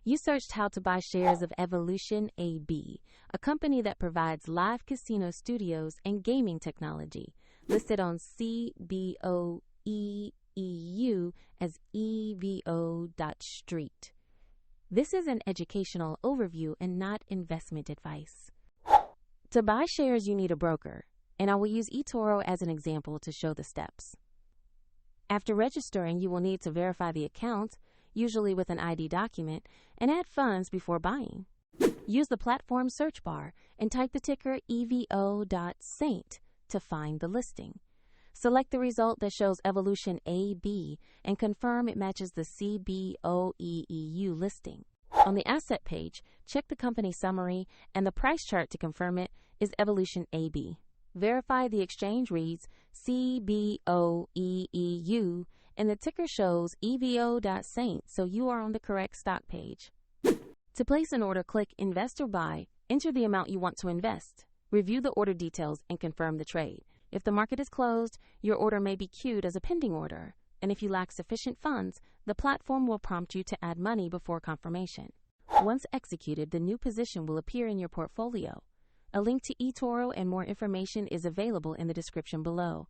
You searched how to buy shares of Evolution AB, a company that provides live casino studios and gaming technology, listed on CBOE EU as EVO.ST. This is an educational overview and not investment advice. To buy shares, you need a broker, and I will use eToro as an example to show the steps. After registering, you will need to verify the account, usually with an ID document, and add funds before buying. Use the platform search bar and type the ticker EVO.ST to find the listing. Select the result that shows Evolution AB and confirm it matches the CBOE EU listing. On the asset page, check the company summary, and the price chart to confirm it is Evolution AB. Verify the exchange reads CBOE EU and the ticker shows EVO.ST, so you are on the correct stock page. To place an order, click Invest or Buy, enter the amount you want to invest, review the order details, and confirm the trade. If the market is closed, your order may be queued as a pending order, and if you lack sufficient funds, the platform will prompt you to add money before confirmation. Once executed, the new position will appear in your portfolio. A link to eToro and more information is available in the description below.